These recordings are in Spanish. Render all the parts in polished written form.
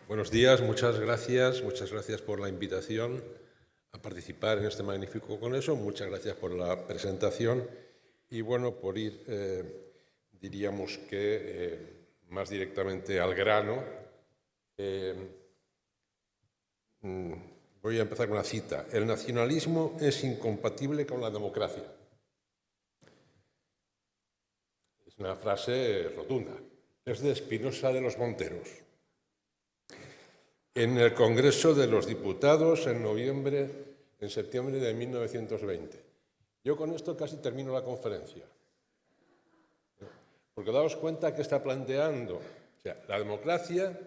Buenos días, muchas gracias por la invitación a participar en este magnífico congreso, muchas gracias por la presentación y bueno, por ir, diríamos que más directamente al grano, voy a empezar con una cita. El nacionalismo es incompatible con la democracia. Es una frase rotunda. Es de Espinosa de los Monteros. En el Congreso de los Diputados en septiembre de 1920. Yo con esto casi termino la conferencia. Porque daos cuenta que está planteando, o sea, la democracia,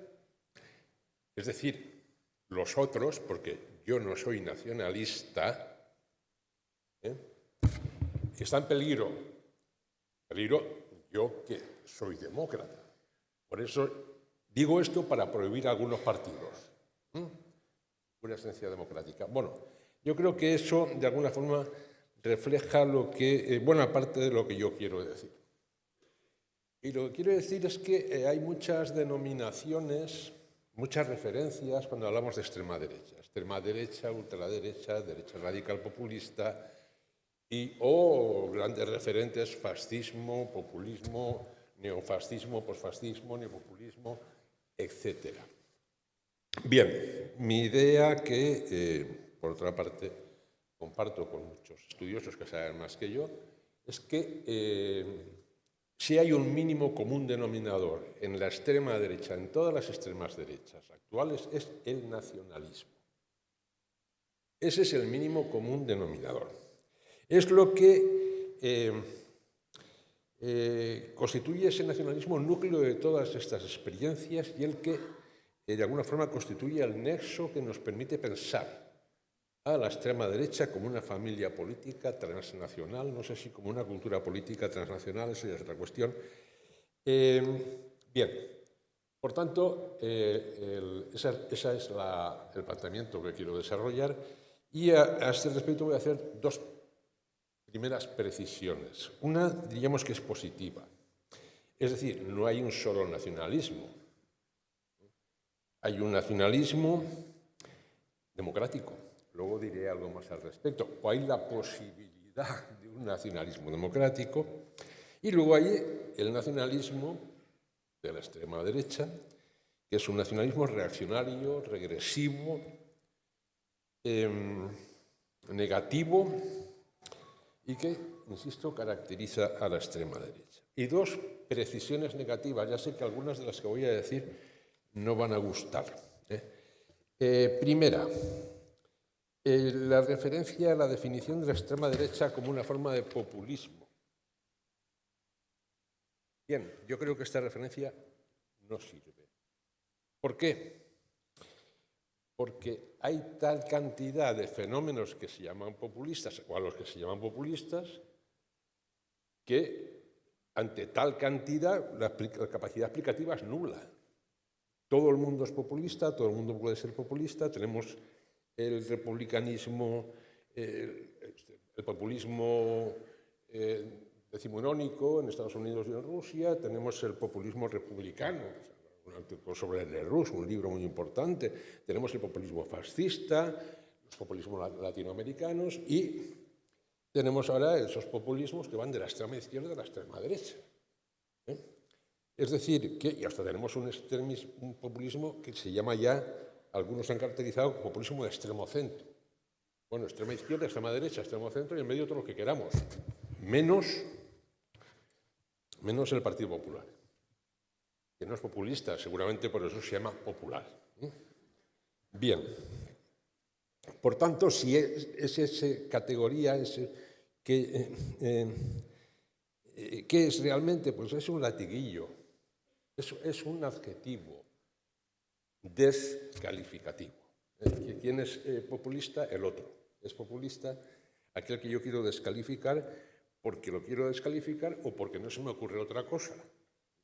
es decir, los otros, porque yo no soy nacionalista, está en peligro. Peligro yo que soy demócrata. Por eso digo esto para prohibir algunos partidos. Una esencia democrática. Bueno, yo creo que eso de alguna forma refleja lo que, buena parte de lo que yo quiero decir. Y lo que quiero decir es que hay muchas denominaciones, muchas referencias cuando hablamos de extrema derecha. Extrema derecha, ultraderecha, derecha radical populista o grandes referentes, fascismo, populismo, neofascismo, posfascismo, neopopulismo, etcétera. Bien, mi idea que, por otra parte, comparto con muchos estudiosos que saben más que yo, es que si hay un mínimo común denominador en la extrema derecha, en todas las extremas derechas actuales, es el nacionalismo. Ese es el mínimo común denominador. Es lo que constituye ese nacionalismo el núcleo de todas estas experiencias y el que de alguna forma constituye el nexo que nos permite pensar a la extrema derecha como una familia política transnacional, no sé si como una cultura política transnacional, eso ya es otra cuestión. Bien, por tanto, ese es el planteamiento que quiero desarrollar y a este respecto voy a hacer dos primeras precisiones. Una, diríamos que es positiva, es decir, no hay un solo nacionalismo. Hay un nacionalismo democrático, luego diré algo más al respecto, o hay la posibilidad de un nacionalismo democrático, y luego hay el nacionalismo de la extrema derecha, que es un nacionalismo reaccionario, regresivo, negativo, y que, insisto, caracteriza a la extrema derecha. Y dos precisiones negativas, ya sé que algunas de las que voy a decir no van a gustar. Primera, la referencia a la definición de la extrema derecha como una forma de populismo. Bien, yo creo que esta referencia no sirve. ¿Por qué? Porque hay tal cantidad de fenómenos que se llaman populistas, o a los que se llaman populistas, que ante tal cantidad la capacidad explicativa es nula. Todo el mundo es populista, todo el mundo puede ser populista, tenemos el republicanismo, el populismo decimonónico en Estados Unidos y en Rusia, tenemos el populismo republicano, sobre Lerroux, un libro muy importante, tenemos el populismo fascista, los populismos latinoamericanos y tenemos ahora esos populismos que van de la extrema izquierda a la extrema derecha. Es decir, y hasta tenemos un populismo que se llama ya, algunos han caracterizado como populismo de extremo centro. Bueno, extrema izquierda, extrema derecha, extremo centro y en medio todo lo que queramos. Menos el Partido Popular, que no es populista, seguramente por eso se llama popular. Bien. Por tanto, si es esa categoría, ¿qué es realmente? Pues es un latiguillo. Es un adjetivo descalificativo. ¿Quién es populista? El otro. Es populista aquel que yo quiero descalificar porque lo quiero descalificar o porque no se me ocurre otra cosa.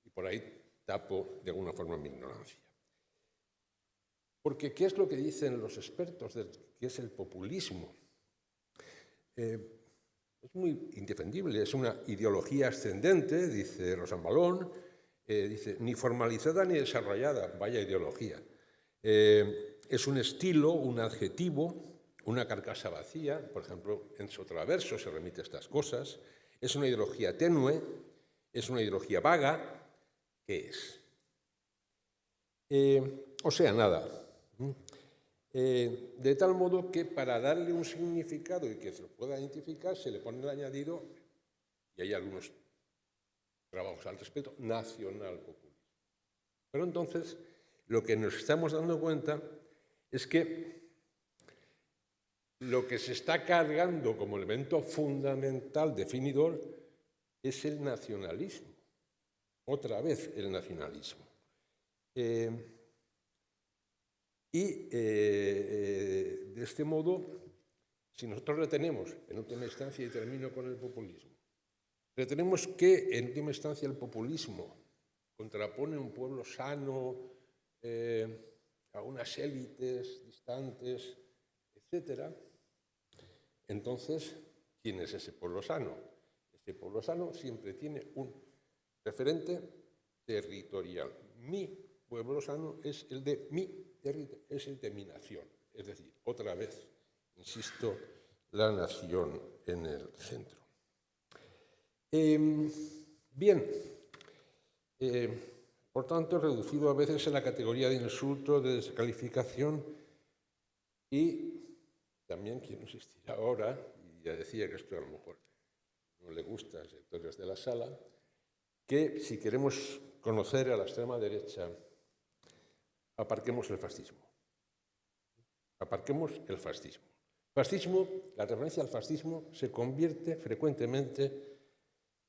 Y por ahí tapo de alguna forma mi ignorancia. Porque ¿qué es lo que dicen los expertos de qué es el populismo? Es muy indefendible, es una ideología ascendente, dice Rosan Valón, dice, ni formalizada ni desarrollada, vaya ideología. Es un estilo, un adjetivo, una carcasa vacía, por ejemplo, en Sotraverso se remite a estas cosas. Es una ideología tenue, es una ideología vaga. ¿Qué es? O sea, nada. De tal modo que para darle un significado y que se lo pueda identificar, se le pone el añadido, y hay algunos trabajos al respecto, nacional-populismo. Pero entonces, lo que nos estamos dando cuenta es que lo que se está cargando como elemento fundamental definidor es el nacionalismo. Otra vez el nacionalismo. De este modo, si nosotros retenemos, en última instancia, y termino con el populismo, retenemos que, en última instancia, el populismo contrapone un pueblo sano a unas élites distantes, etc., entonces, ¿quién es ese pueblo sano? Ese pueblo sano siempre tiene un referente territorial. Mi pueblo sano es el de mi territorio, es el de mi nación. Es decir, otra vez, insisto, la nación en el centro. Bien, por tanto, reducido a veces a la categoría de insulto, de descalificación, y también quiero insistir ahora, y ya decía que esto a lo mejor no le gusta a sectores de la sala, que si queremos conocer a la extrema derecha, aparquemos el fascismo. Aparquemos el fascismo. Fascismo, la referencia al fascismo se convierte frecuentemente,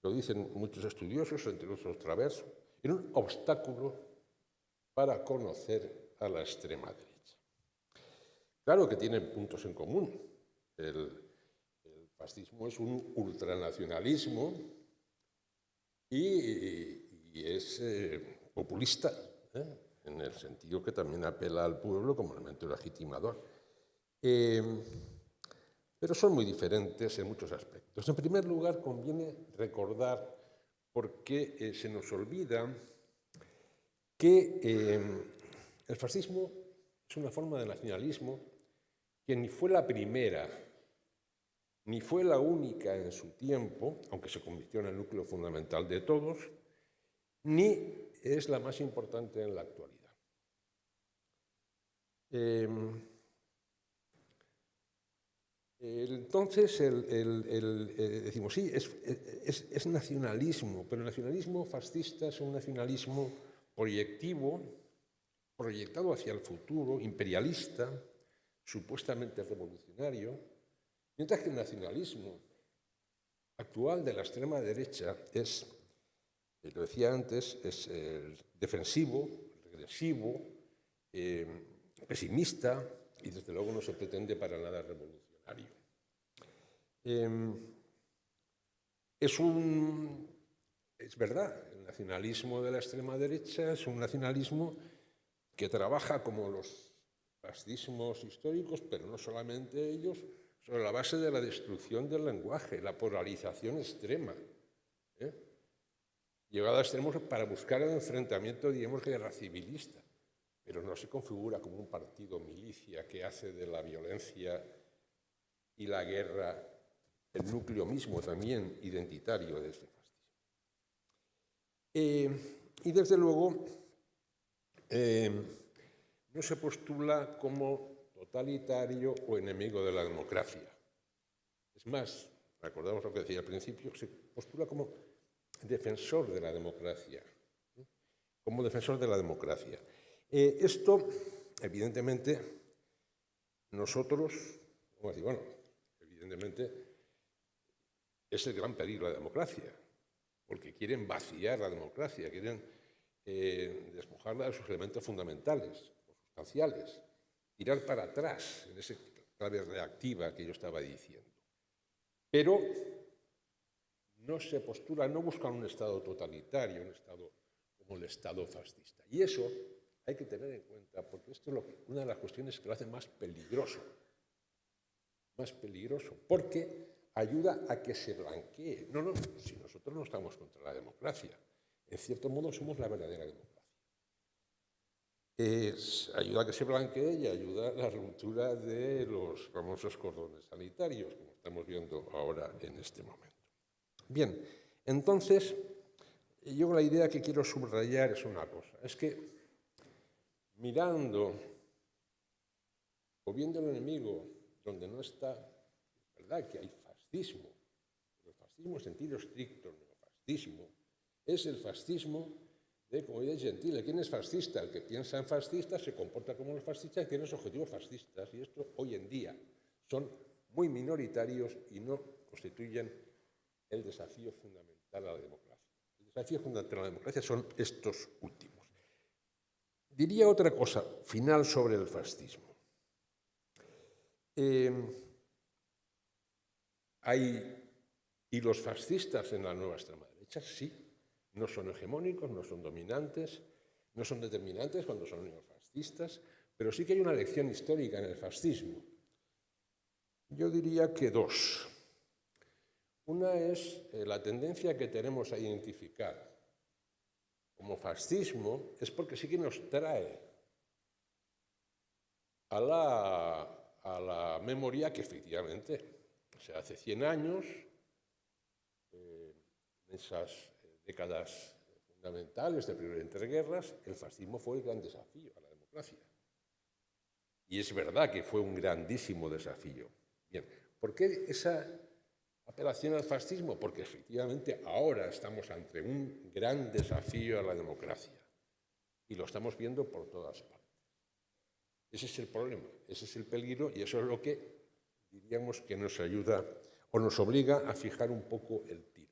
lo dicen muchos estudiosos, entre otros Traverso, en un obstáculo para conocer a la extrema derecha. Claro que tienen puntos en común. El fascismo es un ultranacionalismo y es populista, en el sentido que también apela al pueblo como elemento legitimador. Pero son muy diferentes en muchos aspectos. En primer lugar, conviene recordar, porque se nos olvida, que el fascismo es una forma de nacionalismo que ni fue la primera, ni fue la única en su tiempo, aunque se convirtió en el núcleo fundamental de todos, ni es la más importante en la actualidad. Entonces, decimos, sí, es nacionalismo, pero el nacionalismo fascista es un nacionalismo proyectivo, proyectado hacia el futuro, imperialista, supuestamente revolucionario, mientras que el nacionalismo actual de la extrema derecha es, lo decía antes, es defensivo, regresivo, pesimista y desde luego no se pretende para nada revolucionario. Es verdad, el nacionalismo de la extrema derecha es un nacionalismo que trabaja como los fascismos históricos, pero no solamente ellos, sobre la base de la destrucción del lenguaje, la polarización extrema, llegado a extremos para buscar el enfrentamiento, digamos, guerra civilista, pero no se configura como un partido milicia que hace de la violencia y la guerra el núcleo mismo también identitario de este fascismo. Y desde luego no se postula como totalitario o enemigo de la democracia. Es más, recordamos lo que decía al principio, se postula como defensor de la democracia. Como defensor de la democracia. Esto, evidentemente, nosotros, bueno, evidentemente, es el gran peligro de la democracia, porque quieren vaciar la democracia, quieren despojarla de sus elementos fundamentales, o sustanciales, tirar para atrás en esa clave reactiva que yo estaba diciendo. Pero no se postula, no buscan un Estado totalitario, un Estado como el Estado fascista. Y eso hay que tener en cuenta, porque esto es una de las cuestiones que lo hace más peligroso, porque ayuda a que se blanquee. No, si nosotros no estamos contra la democracia, en cierto modo somos la verdadera democracia. ayuda a que se blanquee y ayuda a la ruptura de los famosos cordones sanitarios, como estamos viendo ahora en este momento. Bien, entonces, yo la idea que quiero subrayar es una cosa, es que mirando o viendo el enemigo donde no está, es verdad que hay fascismo, pero el fascismo en sentido estricto, el neofascismo, es el fascismo de comunidad gentile. ¿Quién es fascista? El que piensa en fascista se comporta como los fascistas y tiene los objetivos fascistas, y esto hoy en día son muy minoritarios y no constituyen el desafío fundamental a la democracia. El desafío fundamental a la democracia son estos últimos. Diría otra cosa final sobre el fascismo. ¿Y los fascistas en la nueva extrema derecha? Sí, no son hegemónicos, no son dominantes, no son determinantes cuando son neofascistas, pero sí que hay una lección histórica en el fascismo. Yo diría que dos. Una es la tendencia que tenemos a identificar como fascismo, es porque sí que nos trae a la memoria que efectivamente, o sea, hace 100 años, en esas décadas fundamentales de primera entreguerras, el fascismo fue el gran desafío a la democracia. Y es verdad que fue un grandísimo desafío. Bien, ¿por qué esa apelación al fascismo? Porque efectivamente ahora estamos ante un gran desafío a la democracia y lo estamos viendo por todas partes. Ese es el problema, ese es el peligro y eso es lo que diríamos que nos ayuda o nos obliga a fijar un poco el tiro.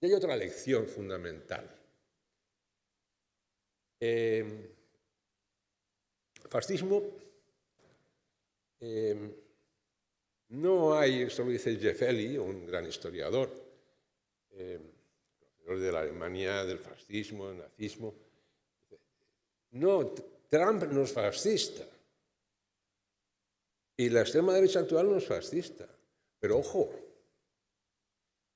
Y hay otra lección fundamental. Fascismo no hay, esto lo dice Jeff Elly, un gran historiador, conocedor de la Alemania, del fascismo, del nazismo. No, Trump no es fascista y la extrema derecha actual no es fascista. Pero ojo,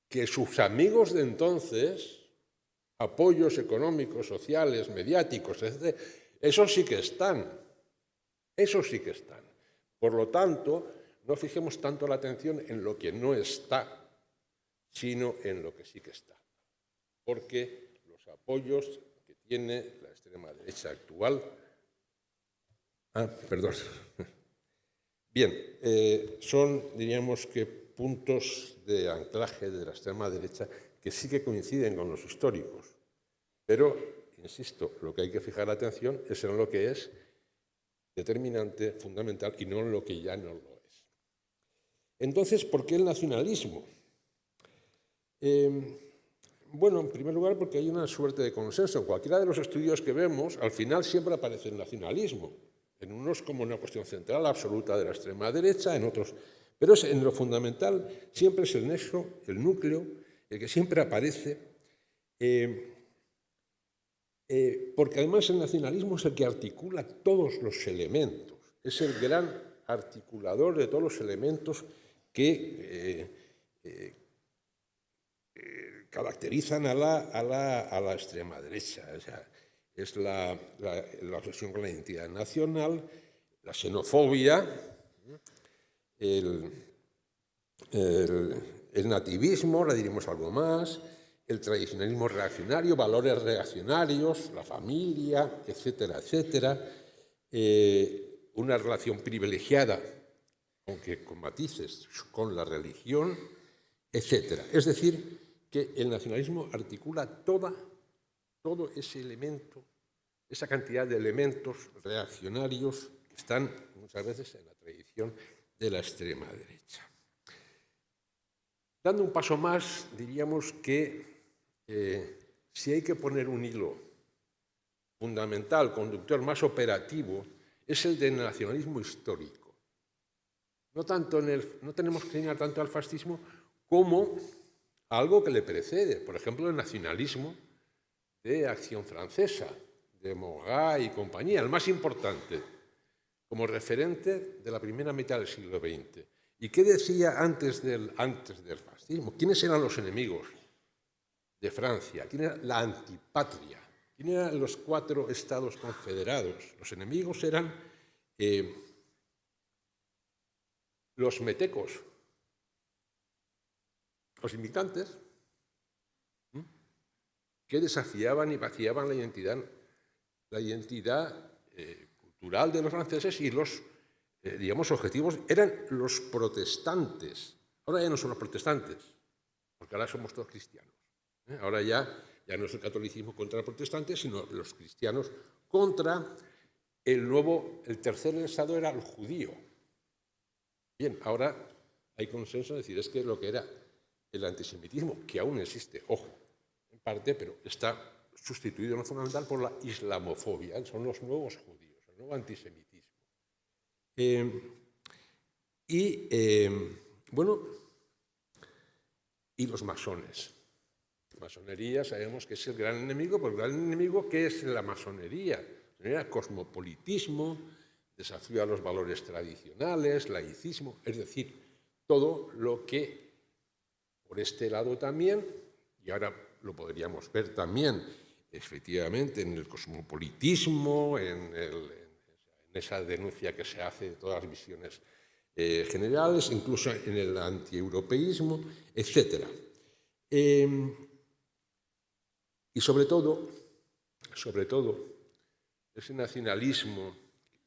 que sus amigos de entonces, apoyos económicos, sociales, mediáticos, etc., esos sí que están. Esos sí que están. Por lo tanto, no fijemos tanto la atención en lo que no está, sino en lo que sí que está. Porque los apoyos que tiene la extrema derecha actual... perdón. Bien, son, diríamos que, puntos de anclaje de la extrema derecha que sí que coinciden con los históricos. Pero, insisto, lo que hay que fijar la atención es en lo que es determinante, fundamental, y no en lo que ya no lo es. Entonces, ¿por qué el nacionalismo? Bueno, en primer lugar, porque hay una suerte de consenso. En cualquiera de los estudios que vemos, al final siempre aparece el nacionalismo. En unos como una cuestión central absoluta de la extrema derecha, en otros... Pero en lo fundamental siempre es el nexo, el núcleo, el que siempre aparece, porque además el nacionalismo es el que articula todos los elementos, es el gran articulador de todos los elementos que caracterizan a la extrema derecha. O sea, es la obsesión con la identidad nacional, la xenofobia, el nativismo, le diremos algo más, el tradicionalismo reaccionario, valores reaccionarios, la familia, etcétera, etcétera, una relación privilegiada, aunque con matices, con la religión, etcétera. Es decir, que el nacionalismo articula todo ese elemento, esa cantidad de elementos reaccionarios que están muchas veces en la tradición de la extrema derecha. Dando un paso más, diríamos que si hay que poner un hilo fundamental, conductor más operativo, es el del nacionalismo histórico. No tenemos que señalar tanto al fascismo como a algo que le precede, por ejemplo, el nacionalismo de Acción Francesa, de Morat y compañía, el más importante, como referente de la primera mitad del siglo XX. ¿Y qué decía antes del fascismo? ¿Quiénes eran los enemigos de Francia? ¿Quién era la antipatria ¿Quién eran los 4 estados confederados? Los enemigos eran los metecos, los inmigrantes, que desafiaban y vaciaban la identidad cultural de los franceses, y los, digamos, objetivos eran los protestantes. Ahora ya no son los protestantes, porque ahora somos todos cristianos. Ahora ya no es el catolicismo contra los protestantes, sino los cristianos contra el tercer estado era el judío. Bien, ahora hay consenso en decir, es que lo que era el antisemitismo, que aún existe, ojo, en parte, pero está sustituido en lo fundamental por la islamofobia, son los nuevos judíos, el nuevo antisemitismo. Y los masones. La masonería sabemos que es el gran enemigo, porque el gran enemigo, ¿qué es la masonería? Cosmopolitismo, desafío a los valores tradicionales, laicismo, es decir, todo lo que por este lado también, y ahora lo podríamos ver también efectivamente en el cosmopolitismo, en esa denuncia que se hace de todas las visiones generales, incluso en el antieuropeísmo, etc. Y sobre todo, ese nacionalismo,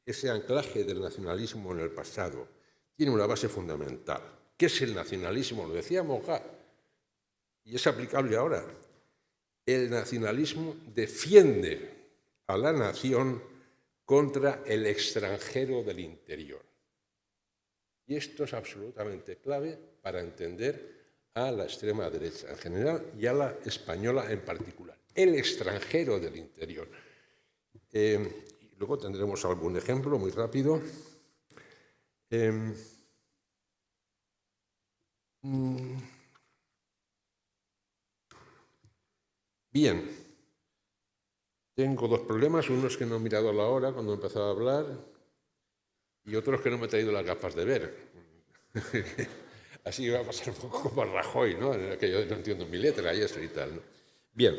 ese anclaje del nacionalismo en el pasado, tiene una base fundamental. ¿Qué es el nacionalismo? Lo decía Moga, y es aplicable ahora. El nacionalismo defiende a la nación contra el extranjero del interior. Y esto es absolutamente clave para entender a la extrema derecha en general y a la española en particular. El extranjero del interior. Luego tendremos algún ejemplo muy rápido. Bien, tengo 2 problemas, uno es que no he mirado la hora cuando he empezado a hablar y otro es que no me he traído las gafas de ver. Así va a pasar un poco como a Rajoy, ¿no? Que yo no entiendo mi letra y eso y tal, ¿no? Bien,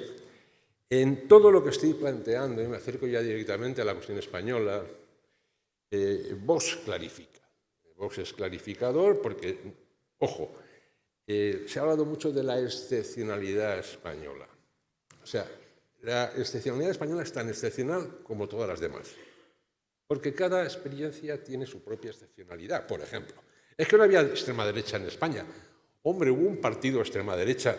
en todo lo que estoy planteando, y me acerco ya directamente a la cuestión española, Vox clarifica. Vox es clarificador porque, ojo, se ha hablado mucho de la excepcionalidad española. O sea, la excepcionalidad española es tan excepcional como todas las demás, porque cada experiencia tiene su propia excepcionalidad. Por ejemplo, es que no había extrema derecha en España. Hombre, hubo un partido de extrema derecha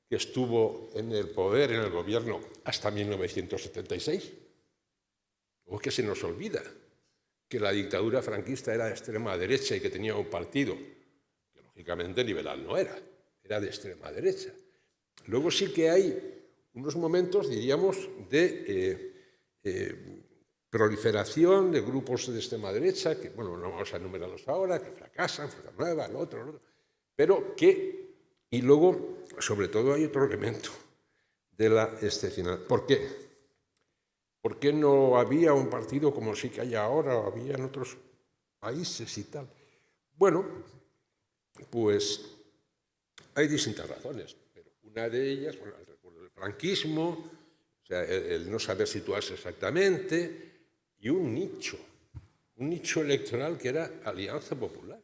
que estuvo en el poder, en el gobierno, hasta 1976. ¿O es que se nos olvida que la dictadura franquista era de extrema derecha y que tenía un partido que lógicamente liberal no era, era de extrema derecha? Luego sí que hay unos momentos, diríamos, de proliferación de grupos de extrema derecha, que, bueno, no vamos a enumerarlos ahora, que fracasan, Fuerza Nueva, lo otro, pero que, y luego, sobre todo, hay otro elemento de la excepcionalidad. ¿Por qué? ¿Por qué no había un partido como sí que hay ahora, o había en otros países y tal? Bueno, pues hay distintas razones, pero una de ellas, bueno, el recuerdo del franquismo, o sea, el no saber situarse exactamente, y un nicho electoral que era Alianza Popular,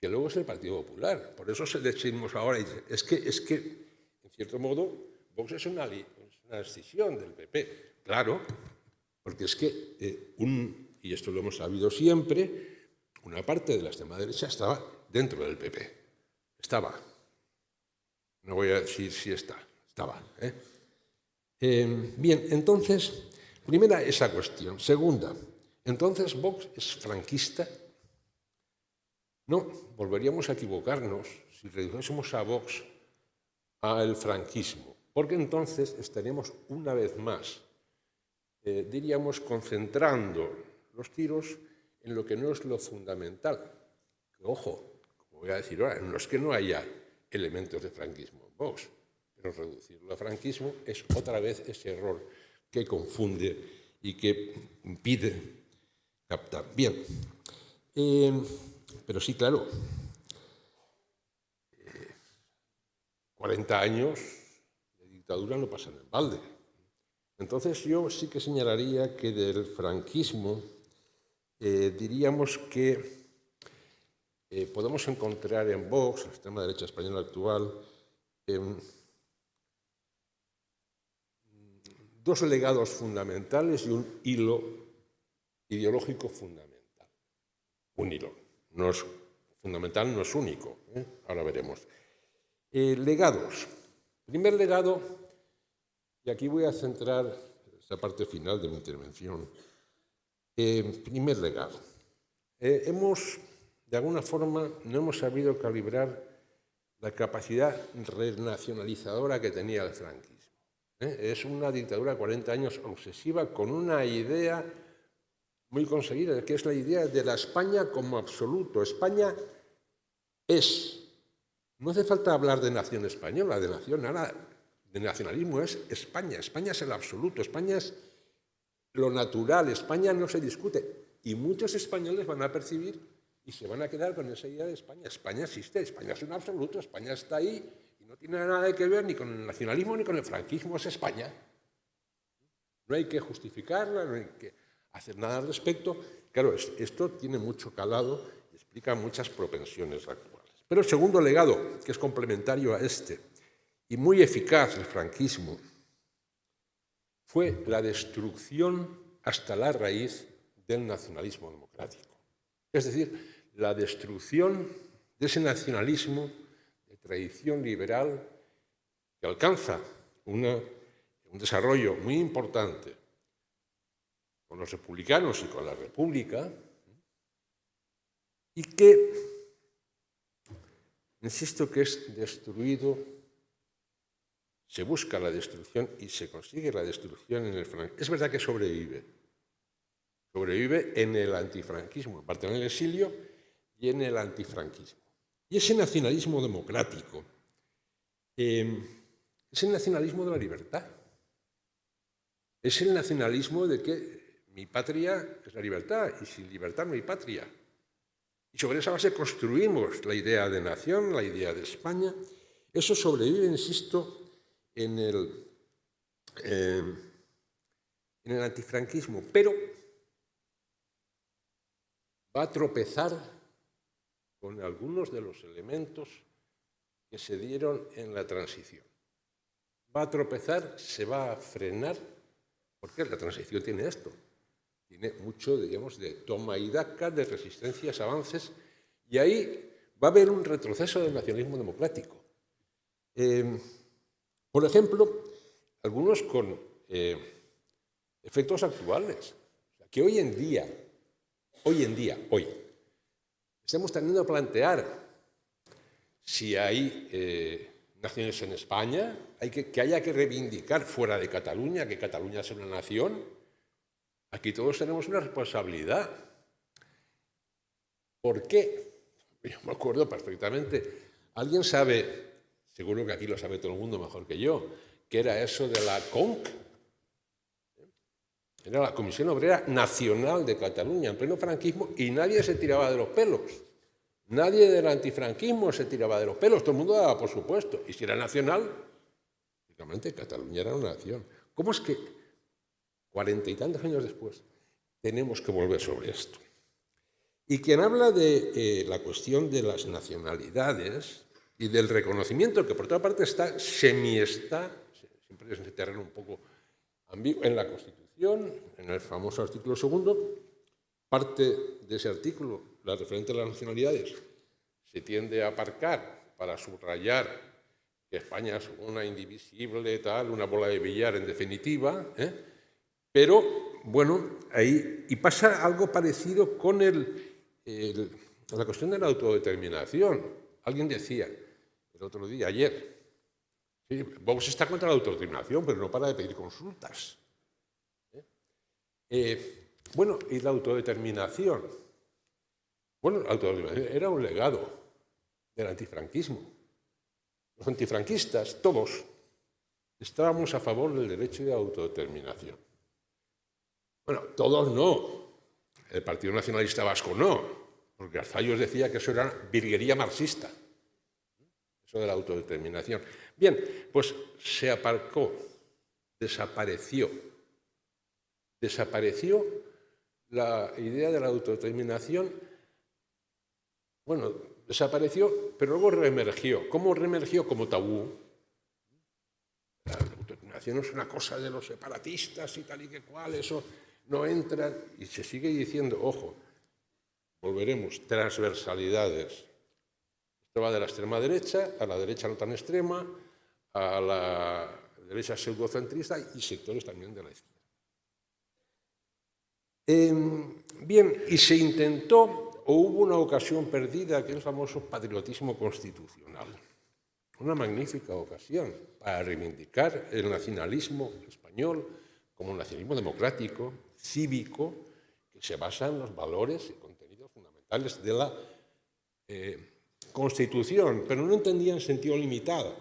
que luego es el Partido Popular. Por eso se decimos ahora, es que, en cierto modo, Vox es una escisión del PP. Claro, porque es que, y esto lo hemos sabido siempre, una parte de la extrema derecha estaba dentro del PP. Estaba. No voy a decir si estaba. Bien, entonces, primera esa cuestión. Segunda, entonces Vox es franquista. No, volveríamos a equivocarnos si redujésemos a Vox al franquismo, porque entonces estaríamos una vez más, diríamos, concentrando los tiros en lo que no es lo fundamental. Que, ojo, como voy a decir ahora, no es que no haya elementos de franquismo en Vox, pero reducirlo a franquismo es otra vez ese error que confunde y que impide captar. Bien, pero sí, claro, 40 años de dictadura no pasan en balde. Entonces yo sí que señalaría que del franquismo diríamos que podemos encontrar en Vox, la extrema derecha española actual, dos legados fundamentales y un hilo ideológico fundamental. Un hilo. No es fundamental, no es único. Ahora veremos. Legados. Primer legado, y aquí voy a centrar esta parte final de mi intervención. Primer legado. De alguna forma, no hemos sabido calibrar la capacidad renacionalizadora que tenía el franquismo. Es una dictadura de 40 años obsesiva con una idea muy conseguida, que es la idea de la España como absoluto. España es. No hace falta hablar de nación española, de nación, nada. De nacionalismo es España. España es el absoluto. España es lo natural. España no se discute. Y muchos españoles van a percibir y se van a quedar con esa idea de España. España existe. España es un absoluto. España está ahí. No tiene nada que ver ni con el nacionalismo ni con el franquismo, es España. No hay que justificarla, no hay que hacer nada al respecto. Claro, esto tiene mucho calado y explica muchas propensiones actuales. Pero el segundo legado, que es complementario a este y muy eficaz del franquismo, fue la destrucción hasta la raíz del nacionalismo democrático. Es decir, la destrucción de ese nacionalismo tradición liberal que alcanza un desarrollo muy importante con los republicanos y con la República y que, insisto, que es destruido, se busca la destrucción y se consigue la destrucción en el franquismo. Es verdad que sobrevive en el antifranquismo, en parte en el exilio y en el antifranquismo. Y ese nacionalismo democrático es el nacionalismo de la libertad. Es el nacionalismo de que mi patria es la libertad y sin libertad no hay patria. Y sobre esa base construimos la idea de nación, la idea de España. Eso sobrevive, insisto, en el antifranquismo, pero va a tropezar con algunos de los elementos que se dieron en la transición. Va a tropezar, se va a frenar, porque la transición tiene esto. Tiene mucho, digamos, de toma y daca, de resistencias, avances, y ahí va a haber un retroceso del nacionalismo democrático. Por ejemplo, algunos con efectos actuales, que hoy, estamos teniendo a plantear si hay naciones en España, que haya que reivindicar fuera de Cataluña, que Cataluña sea una nación. Aquí todos tenemos una responsabilidad. ¿Por qué? Yo me acuerdo perfectamente. ¿Alguien sabe, seguro que aquí lo sabe todo el mundo mejor que yo, qué era eso de la CONC? Era la Comisión Obrera Nacional de Cataluña, en pleno franquismo, y nadie se tiraba de los pelos. Nadie del antifranquismo se tiraba de los pelos, todo el mundo daba por supuesto. Y si era nacional, lógicamente Cataluña era una nación. ¿Cómo es que 40 y tantos años después tenemos que volver sobre esto? Y quien habla de la cuestión de las nacionalidades y del reconocimiento, que por otra parte siempre es un terreno un poco ambiguo, en la Constitución, en el famoso artículo 2, parte de ese artículo, la referente a las nacionalidades, se tiende a aparcar para subrayar que España es una indivisible, una bola de billar en definitiva, pero bueno, ahí, y pasa algo parecido con la cuestión de la autodeterminación. Alguien decía el otro día, ayer, sí, Vox está contra la autodeterminación, pero no para de pedir consultas. Bueno, y la autodeterminación. Bueno, la autodeterminación era un legado del antifranquismo. Los antifranquistas, todos, estábamos a favor del derecho de autodeterminación. Bueno, todos no. El Partido Nacionalista Vasco no, porque Arzallus decía que eso era virguería marxista, eso de la autodeterminación. Bien, pues se aparcó desapareció. Desapareció la idea de la autodeterminación. Bueno, desapareció, pero luego reemergió. ¿Cómo reemergió? Como tabú. La autodeterminación es una cosa de los separatistas y tal y que cual, eso no entra. Y se sigue diciendo, ojo, volveremos, transversalidades. Esto va de la extrema derecha a la derecha no tan extrema, a la derecha pseudocentrista y sectores también de la izquierda. Bien, y se intentó, o hubo una ocasión perdida, que es el famoso patriotismo constitucional. Una magnífica ocasión para reivindicar el nacionalismo español como un nacionalismo democrático, cívico, que se basa en los valores y contenidos fundamentales de la Constitución, pero no entendía en sentido limitado,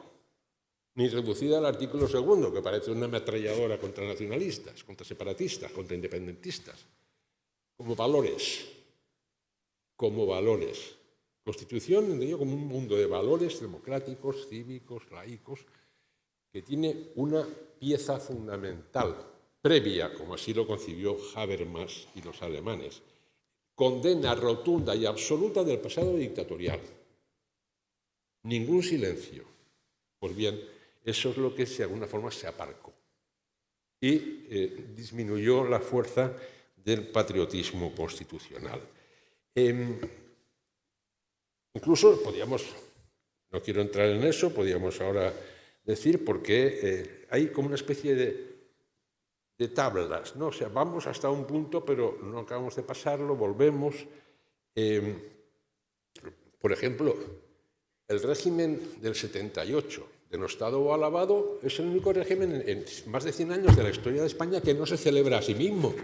ni reducida al artículo 2, que parece una ametralladora contra nacionalistas, contra separatistas, contra independentistas, como valores. Constitución, entendido como un mundo de valores democráticos, cívicos, laicos, que tiene una pieza fundamental, previa, como así lo concibió Habermas y los alemanes, condena rotunda y absoluta del pasado dictatorial. Ningún silencio. Pues bien, eso es lo que de alguna forma se aparcó y disminuyó la fuerza del patriotismo constitucional. Incluso podríamos, no quiero entrar en eso, podríamos ahora decir porque hay como una especie de tablas, ¿no? O sea, vamos hasta un punto, pero no acabamos de pasarlo, volvemos. Por ejemplo, el régimen del 78 de Nostado alabado es el único régimen en más de 100 años de la historia de España que no se celebra a sí mismo.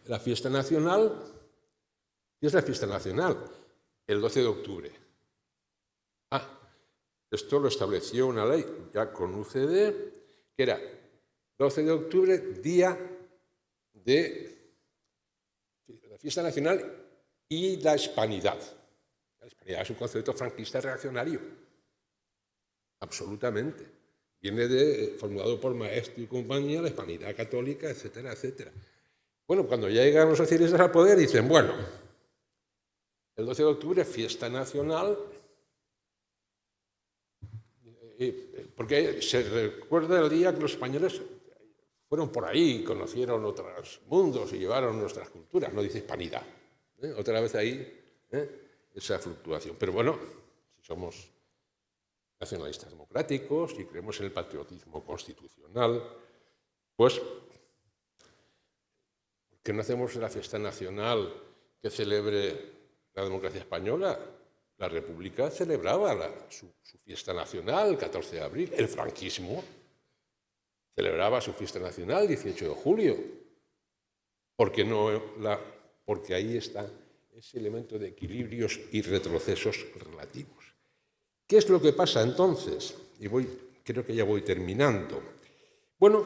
La fiesta nacional, ¿qué es la fiesta nacional? El 12 de octubre. Esto lo estableció una ley ya con UCD, que era 12 de octubre, día de la fiesta nacional y la hispanidad. La hispanidad es un concepto franquista reaccionario, absolutamente. Viene formulado por Maestro y compañía, la hispanidad católica, etcétera, etcétera. Bueno, cuando ya llegan los socialistas al poder, dicen, bueno, el 12 de octubre, fiesta nacional, porque se recuerda el día que los españoles fueron por ahí, conocieron otros mundos y llevaron nuestras culturas, no dice hispanidad. Otra vez ahí esa fluctuación. Pero bueno, si somos nacionalistas democráticos y creemos en el patriotismo constitucional, pues ¿por qué no hacemos la fiesta nacional que celebre la democracia española? La República celebraba su fiesta nacional el 14 de abril. El franquismo celebraba su fiesta nacional el 18 de julio. Porque ahí está ese elemento de equilibrios y retrocesos relativos. ¿Qué es lo que pasa entonces? Y creo que ya voy terminando. Bueno,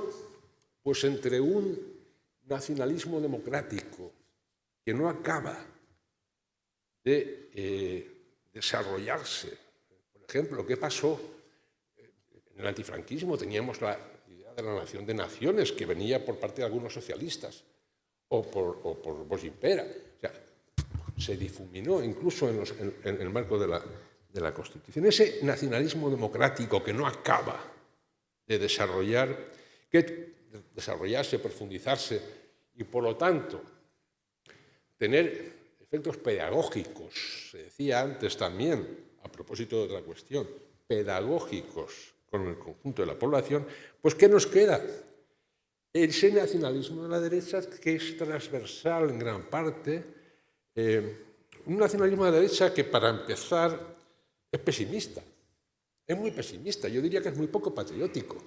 pues entre un nacionalismo democrático que no acaba de desarrollarse. Por ejemplo, ¿qué pasó? En el antifranquismo teníamos la idea de la nación de naciones que venía por parte de algunos socialistas o por Bosch Impera. O sea, se difuminó incluso en el marco de la Constitución. Ese nacionalismo democrático que no acaba de desarrollarse, profundizarse y, por lo tanto, tener efectos pedagógicos, se decía antes también, a propósito de otra cuestión, pedagógicos con el conjunto de la población, pues ¿qué nos queda? Ese nacionalismo de la derecha que es transversal en gran parte, un nacionalismo de la derecha que, para empezar, es pesimista, es muy pesimista, yo diría que es muy poco patriótico.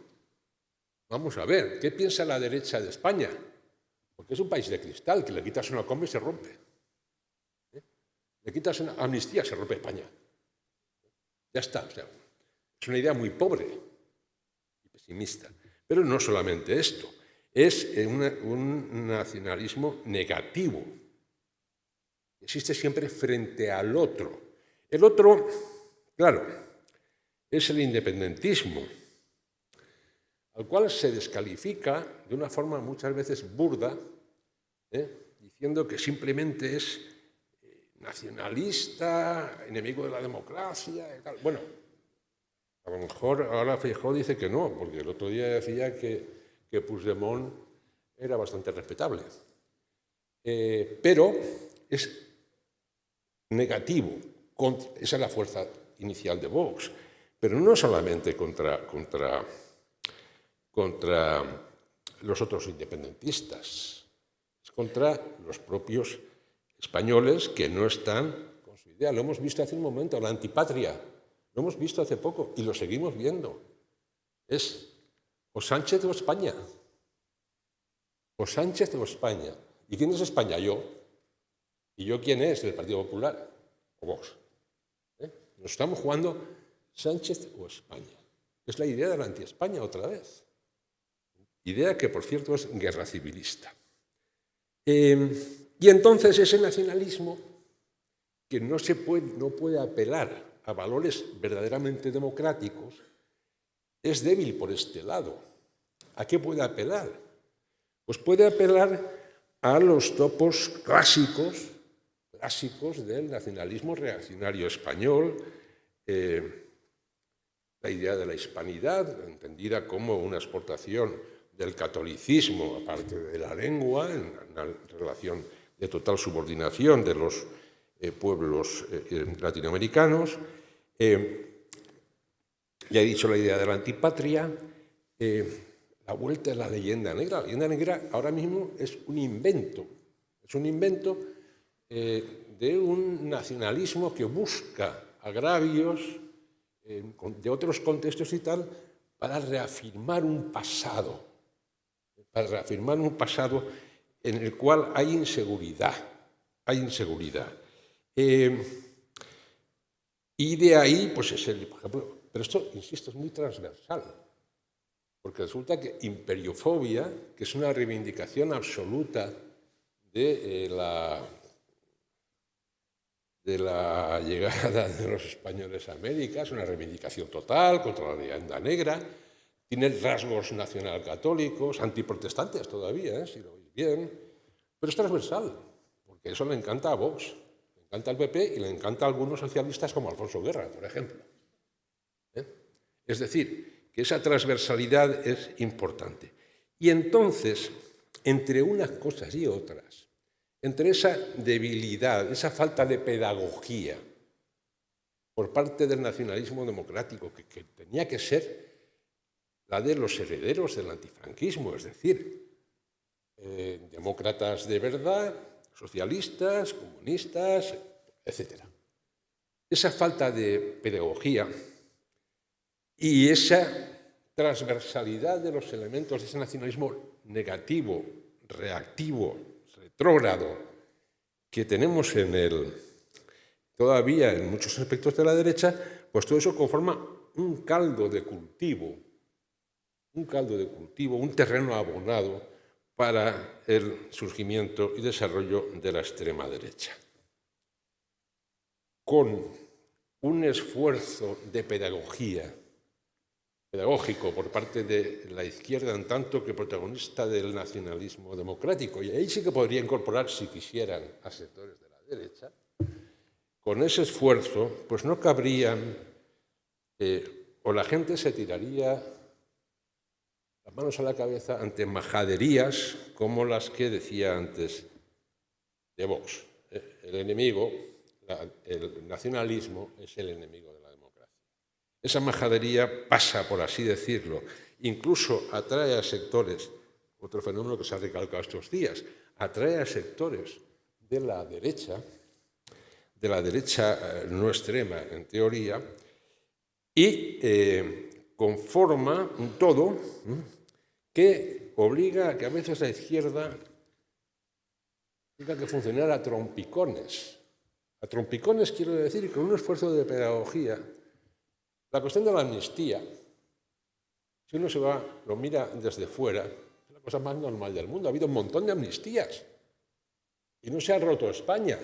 Vamos a ver, ¿qué piensa la derecha de España? Porque es un país de cristal, que le quitas una coma y se rompe. Le quitas una amnistía, se rompe España. Ya está. O sea, es una idea muy pobre y pesimista. Pero no solamente esto, es un nacionalismo negativo. Existe siempre frente al otro. El otro, claro, es el independentismo. al cual se descalifica de una forma muchas veces burda, diciendo que simplemente es nacionalista, enemigo de la democracia y tal. Bueno, a lo mejor ahora Feijóo dice que no, porque el otro día decía que Puigdemont era bastante respetable. Pero es negativo, esa es la fuerza inicial de Vox, pero no solamente contra los otros independentistas, es contra los propios españoles que no están con su idea. Lo hemos visto hace un momento, la antipatria, lo hemos visto hace poco y lo seguimos viendo. Es o Sánchez o España. O Sánchez o España. ¿Y quién es España? Yo. ¿Y yo quién es? El Partido Popular. O Vox. Nos estamos jugando Sánchez o España. Es la idea de la anti-España otra vez. Idea que, por cierto, es guerra civilista. Y entonces ese nacionalismo que no puede apelar a valores verdaderamente democráticos es débil por este lado. ¿A qué puede apelar? Pues puede apelar a los topos clásicos del nacionalismo reaccionario español, la idea de la hispanidad, entendida como una exportación del catolicismo, aparte de la lengua, en una relación de total subordinación de los pueblos latinoamericanos. Ya he dicho la idea de la antipatria, la vuelta de la leyenda negra. La leyenda negra ahora mismo es un invento de un nacionalismo que busca agravios de otros contextos y tal para reafirmar un pasado, en el cual hay inseguridad. Y de ahí, pues por ejemplo, pero esto, insisto, es muy transversal, porque resulta que imperiofobia, que es una reivindicación absoluta de la llegada de los españoles a América, es una reivindicación total contra la leyenda negra, tiene rasgos nacionalcatólicos, antiprotestantes todavía, si lo veis bien, pero es transversal, porque eso le encanta a Vox, le encanta al PP y le encanta a algunos socialistas como Alfonso Guerra, por ejemplo. Es decir, que esa transversalidad es importante. Y entonces, entre unas cosas y otras, entre esa debilidad, esa falta de pedagogía por parte del nacionalismo democrático, que tenía que ser la de los herederos del antifranquismo, es decir, demócratas de verdad, socialistas, comunistas, etc. Esa falta de pedagogía y esa transversalidad de los elementos de ese nacionalismo negativo, reactivo, retrógrado, que tenemos todavía en muchos aspectos de la derecha, pues todo eso conforma un caldo de cultivo, un terreno abonado para el surgimiento y desarrollo de la extrema derecha. Con un esfuerzo de pedagógico por parte de la izquierda en tanto que protagonista del nacionalismo democrático, y ahí sí que podría incorporar, si quisieran, a sectores de la derecha, con ese esfuerzo, pues no cabrían, o la gente se tiraría las manos a la cabeza ante majaderías como las que decía antes de Vox. El enemigo, el nacionalismo, es el enemigo de la democracia. Esa majadería pasa, por así decirlo, incluso atrae a sectores, otro fenómeno que se ha recalcado estos días, atrae a sectores de la derecha no extrema en teoría, y conforma un todo que obliga a que a veces la izquierda tenga que funcionar a trompicones. A trompicones quiero decir con un esfuerzo de pedagogía. La cuestión de la amnistía, si uno lo mira desde fuera, es la cosa más normal del mundo. Ha habido un montón de amnistías y no se ha roto España,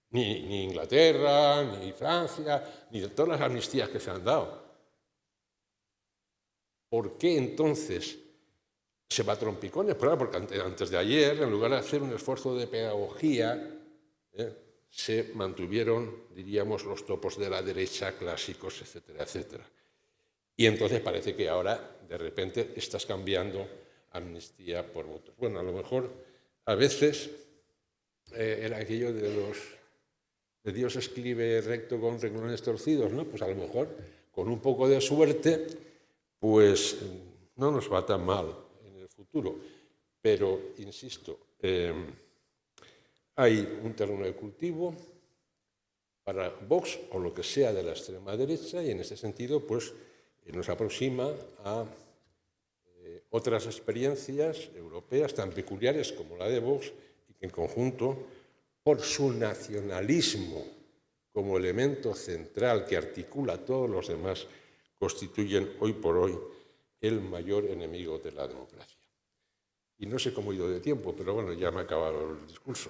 ni Inglaterra, ni Francia, ni de todas las amnistías que se han dado. ¿por qué entonces se va a trompicones? Claro, porque antes de ayer, en lugar de hacer un esfuerzo de pedagogía, se mantuvieron, diríamos, los topos de la derecha clásicos, etcétera, etcétera. Y entonces parece que ahora, de repente, estás cambiando amnistía por votos. Bueno, a lo mejor, a veces, era aquello de Dios escribe recto con renglones torcidos, ¿no? Pues a lo mejor, con un poco de suerte, pues no nos va tan mal en el futuro. Pero, insisto, hay un terreno de cultivo para Vox o lo que sea de la extrema derecha y en ese sentido pues nos aproxima a otras experiencias europeas tan peculiares como la de Vox y que en conjunto, por su nacionalismo como elemento central que articula a todos los demás, constituyen hoy por hoy el mayor enemigo de la democracia. Y no sé cómo he ido de tiempo, pero bueno, ya me ha acabado el discurso.